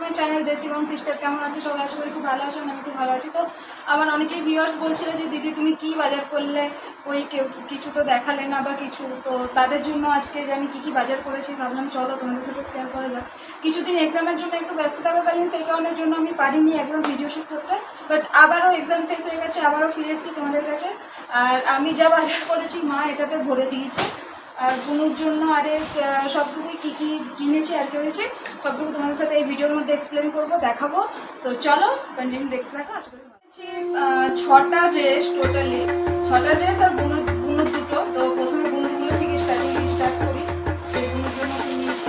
My channel দেশি বং sister. কেমন আছো সবাই? আশা করি খুব ভালো আছো, আমি খুব ভালো আছি। তো আমার অনেকেই ভিউয়ার্স বলছিল যে দিদি তুমি কি বাজার করলে, ওই কেউ কিছু তো দেখালে না বা কিছু। তো তাদের জন্য আজকে যে আমি কী বাজার করেছি ভাবলাম চলো তোমাদের সাথে শেয়ার করা যাক। কিছুদিন এক্সামের জন্য একটু ব্যস্ত থাকা পারিনি, সেই কারণের জন্য আমি পারিনি একদম ভিডিও শ্যুট করতে। বাট আবারও এক্সাম শেষ হয়ে গেছে, আবারও ফিরে এসেছি তোমাদের কাছে। আর আমি যা বাজার করেছি মা এটাতে ভরে দিয়েছে। আর বুনুর জন্য আরে সবটুকুই কী কী কিনেছি আর করেছি সবটুকু তোমাদের সাথে এই ভিডিওর মধ্যে এক্সপ্লেন করবো, দেখাবো। তো চলো কন্টিনিউ দেখতে থাকো। আশা করি 6টা ড্রেস, টোটালি 6টা ড্রেস আর বুনুর দুটো। তো প্রথমে বুনুরগুলো থেকে স্টার্ট করি। এই বুনুর জন্য নিয়েছি,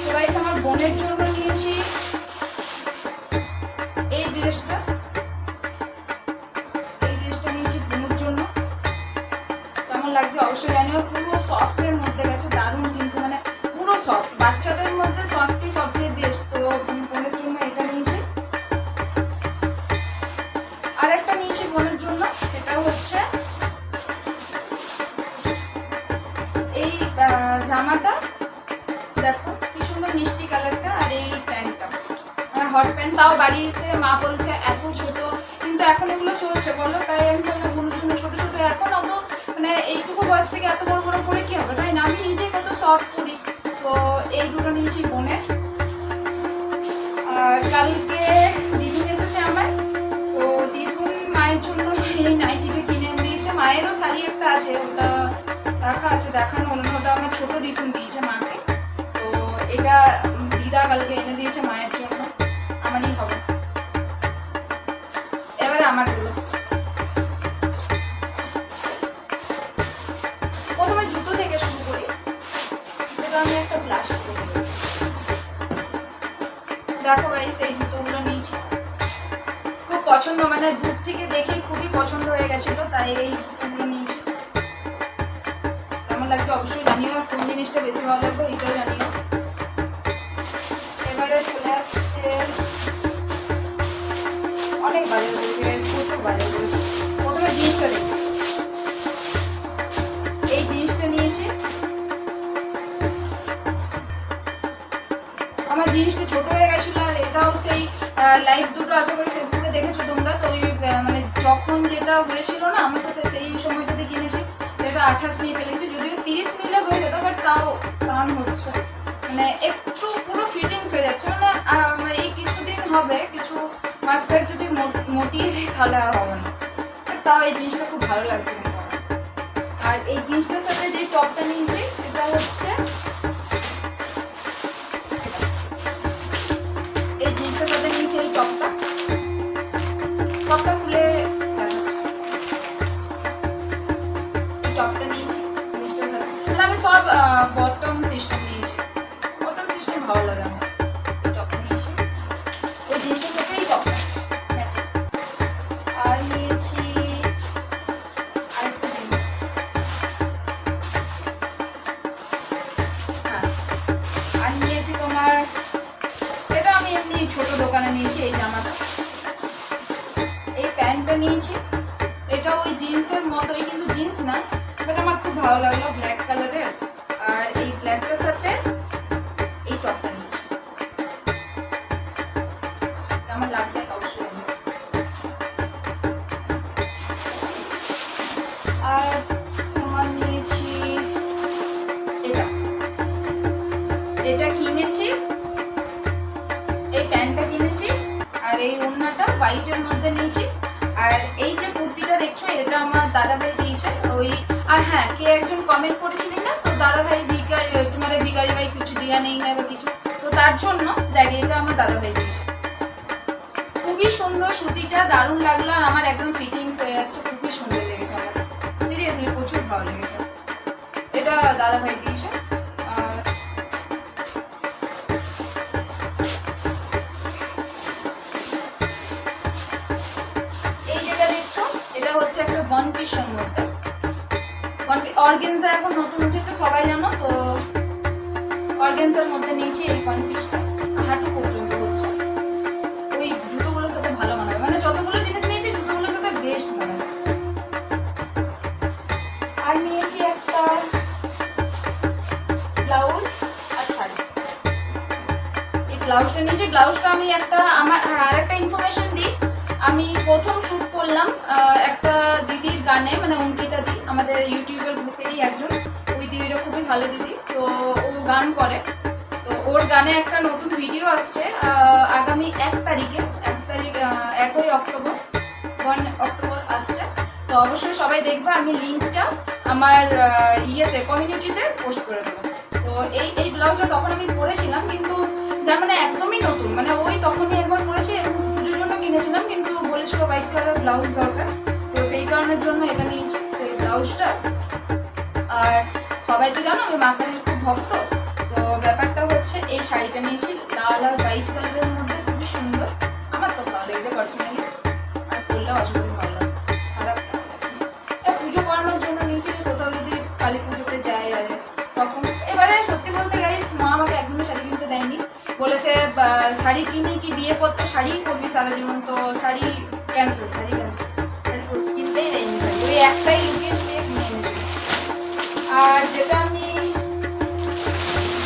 তো গাইস আমার বোনের জন্য নিয়েছি এই ড্রেসটা। নিয়েছি বুনুর জন্য। কেমন লাগছে অবশ্যই জানিও। পুরো সফটের মধ্যে গেছে, দারুণ কিন্তু, মানে পুরো সফট। বাচ্চাদের মধ্যে সফটই সবচেয়ে বেস্ট। তো বোনের জন্য এটা নিয়েছি। আর একটা নিয়েছি বোনের জন্য, সেটা হচ্ছে এই জামাটা। দেখো কি সুন্দর মিষ্টি কালারটা। আর এই প্যান্টটা আমার হট প্যান্ট, তাও বাড়িতে মা বলছে এত ছোট, কিন্তু এখন এগুলো চলছে বলো। তাই আমি বললাম বোনের জন্য ছোটো ছোটো, এখন অত মানে এইটুকু বয়স থেকে এত বড় বড় করে কি হবে, তাই না? আমি নিজেই কত শর্ট করি। তো এই দুটো নিয়েছি বোনের। আর কালকে দিদুন এসেছে আমার, তো দিদুন মায়ের জন্য এই নাইটিটা কিনে দিয়েছে। মায়েরও শাড়ি একটা আছে, ওটা রাখা আছে, দেখানো হলো না। ওটা আমার ছোটো দিদুন দিয়েছে মাকে। তো এটা দিদা কালকে এনে দিয়েছে মায়ের জন্য, আমারই হবে। এবারে আমারগুলো প্রথমে জুতো থেকে শুরু করি। এটা আমি একটা প্লাস্টিক, দেখো গাইস এই জুতোগুলো নিয়েছি, খুব পছন্দ, মানে দূর থেকে দেখেই খুবই পছন্দ হয়ে গেছিল, তাই এই জুতোগুলো নিয়েছি। কেমন লাগছে অবশ্যই জানিও, আর কোন জিনিসটা বেশি ভালো লাগবে এটাও জানিও। এবারে চলে আসছে অনেক বাজার করেছি গাইস, প্রচুর বাজার করেছি। প্রথমে জিন্সটা দেখি, এই জিন্সটা নিয়েছি। আমার জিনিসটা ছোট হয়ে গেছিলো, আর এটাও সেই লাইভ দুটো আশা করি ফেসবুকে দেখেছো তোমরা। তো ওই মানে যখন যেটা হয়েছিল না আমার সাথে, সেই সময়টাতে কিনেছি। এটা 28 নিয়ে ফেলেছি, যদিও 30 নিলে হয়ে যেত, বাট তাও টান হচ্ছে, মানে একটু পুরো ফিটিংস হয়ে যাচ্ছে। মানে এই কিছুদিন হবে, কিছু মাস কয়েক যদি মোটিয়ে যায় তাহলে আর হবে না। তাও এই জিনিসটা খুব ভালো লাগছে। আর এই জিনিসটার সাথে যে টপটা নিয়েছি সেটা হচ্ছে এই জিনিসটার সাথে নিয়েছি এই টপটা খুলে দেখাচ্ছি। এই টপটা নিয়েছি জিনিসটার সাথে। আর আমি সব বটম সিস্টেম নিয়েছি, বটম সিস্টেম ভালো লাগে আমার। এই টপটা নিয়েছি, ওই জিনিসটার সাথে এই টপটা আছে। আর নিয়েছি আরেকটা জিনিস, আর নিয়েছি তোমার, এটা আমি এমনি ছোট দোকানে নিয়েছি। এই জামাটা, এই প্যান্টটা নিয়েছি। এটা ওই জিন্সের মতোই, কিন্তু জিন্স না, বাট আমার খুব ভালো লাগলো, ব্ল্যাক কালারের। আর এই ব্ল্যাকটার সাথে এই টপটা নিয়েছি, আমার লাগবে অবশ্যই। আর তোমার নিয়েছি এটা কিনেছি, এই প্যান্টটা কিনেছি। আর এই ওড়নাটা হোয়াইটের মধ্যে নিয়েছি। আর এই যে কুর্তিটা দেখছো, এটা আমার দাদাভাই দিয়েছে। ওই আর হ্যাঁ, কে একজন কমেন্ট করেছিলেন না, তো দাদাভাই তোমার ভিকারি ভাই কিছু দিয়া নেই না বা কিছু, তো তার জন্য দেখ এটা আমার দাদাভাই দিয়েছে। খুবই সুন্দর, সুতিটা দারুণ লাগলো, আর আমার একদম ফিটিংস হয়ে যাচ্ছে, খুবই সুন্দর লেগেছে আমার, সিরিয়াসলি প্রচুর ভালো লেগেছে। এটা দাদাভাই দিয়েছে। হচ্ছে একটা ওয়ান পিসের মধ্যে, অর্গানজা এখন নতুন উঠেছে সবাই জানো, তো অর্গানজার মধ্যে নিয়েছি এই ওয়ান পিসটা, হাঁটু পর্যন্ত হচ্ছে। ওই জুতোগুলোর সাথে ভালো মানাবে, মানে যতগুলো জিনিস নিয়েছি জুতোগুলোর সাথে বেস্ট মানাবে। আর নিয়েছি একটা ব্লাউজ আর শাড়ি, এই ব্লাউজটা নিয়েছি। ব্লাউজটা আমি আমার আরেকটা ইনফরমেশন দিই, আমি প্রথম শ্যুট করলাম একটা দিদির গানে, মানে অঙ্কিতা দি, আমাদের ইউটিউবের গ্রুপেরই একজন, ওই দিদিটা খুবই ভালো দিদি, তো ও গান করে, তো ওর গানে একটা নতুন ভিডিও আসছে আগামী 1 তারিখ 1ই অক্টোবর, 1 অক্টোবর আসছে, তো অবশ্যই সবাই দেখবে। আমি লিঙ্কটা আমার কমিউনিটিতে পোস্ট করে দেবো। তো এই ব্লাউজটা তখন আমি পরেছিলাম, কিন্তু যার মানে একদমই নতুন, মানে ওই তখনই একবার পরেছি, পুজোর জন্য কিনেছিলাম, কিন্তু বলেছিল হোয়াইট কালার ব্লাউজ দরকার, তো সেই কারণের জন্য এটা নিয়েছি, তো এই ব্লাউজটা। আর সবাই তো জানো আমি মা কালীর খুব ভক্ত, তো ব্যাপারটা হচ্ছে এই শাড়িটা নিয়েছি লাল আর হোয়াইট কালারের মধ্যে, খুবই সুন্দর, আমার তো ভালো লেগেছে পার্সোনালি, আর পরলে অসুবিধা ভালো লাগে, খারাপ পুজো করানোর জন্য নিয়েছি, কোথাও যদি কালী পুজোতে যায় আর তখন। এবারে সত্যি বলতে গাইস, মা আমাকে একদমই শাড়ি কিনতে দেয়নি, বলেছে শাড়ি কিনে কি বিয়ে করতে শাড়িই পরবি সারা জীবন, তো শাড়ি ক্যান্সেল, শাড়ি কিনতেই দেয়নি, ওই একটাই লুকিয়ে ছুঁয়ে কিনে এনেছি। আর যেটা আমি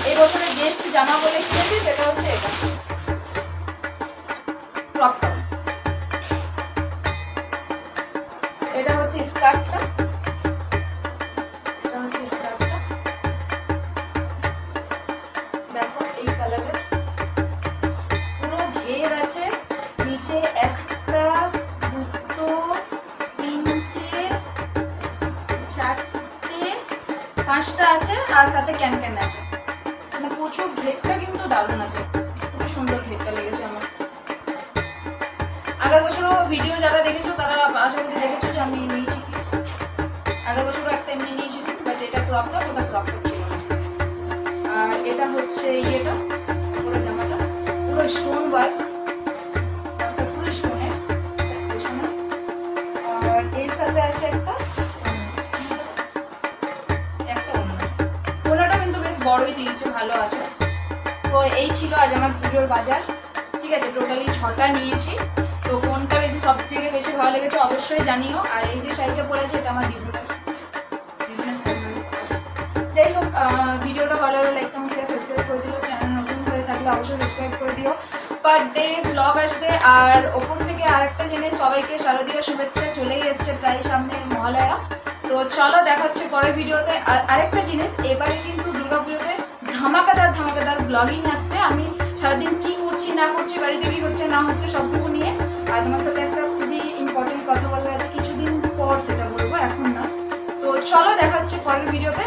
এই বছরের গেস্ট জামা বলে কিনেছি সেটা হচ্ছে এটা ক্রপ টপ, এটা হচ্ছে স্কার্টটা, এটা হচ্ছে স্কার্টটা, দেখো এই কালারের পুরো ঘের আছে, নিচে 1 2 3 4 5টা আছে, আর সাথে ক্যান আছে, মানে প্রচুর ঘেরটা কিন্তু দারুণ আছে, খুব সুন্দর ঘেরটা লেগেছে আমার। আগের বছরও ভিডিও যারা দেখেছো তারা আশা করি দেখেছো যে আমি নিয়েছি কি, আগের বছরও একটা এমনি নিয়েছি, বাট এটা ক্রপ টপ, ওটা ক্রপ টপ ছিল না। আর এটা হচ্ছে ইয়েটা, পুরো জামাটা পুরো স্টোন ওয়ার্ক, পুরো স্টোনের, আর এর সাথে আছে একটা ওনাটা কিন্তু বেশ বড়ই দিয়েছে, ভালো আছে। তো এই ছিল আজ আমার পুজোর বাজার, ঠিক আছে, টোটালি 6টা নিয়েছি, তো কোনটা সব থেকে বেশি ভালো লেগেছে অবশ্যই জানিও। আর এই যে শাড়িটা পরেছে এটা আমার দিদুনের শাড়ি। যাই হোক, ভিডিওটা ভালো হলে লাইক কমেন্ট শেয়ার সাবস্ক্রাইব করে দিও, চ্যানেল নতুন হয়ে থাকলে অবশ্যই সাবস্ক্রাইব করে দিও। পার ডে ব্লগ আসবে। আর ওপর থেকে আরেকটা জিনিস, সবাইকে শারদীয় শুভেচ্ছা, চলেই এসছে প্রায় সামনে মহালয়া, তো চলো দেখা হচ্ছে পরের ভিডিওতে। আর আরেকটা জিনিস, এবারে কিন্তু দুর্গাপুজোতে ধামাকাদার ব্লগিং আসছে, আমি সারাদিন কি করছি না করছি, বাড়িতে কি হচ্ছে না হচ্ছে সবটুকু নিয়ে। আর তোমার সাথে একটা খুবই ইম্পর্টেন্ট কথা বলার আছে, কিছুদিন পর সেটা বলবো, এখন না। তো চলো দেখা হচ্ছে পরের ভিডিওতে।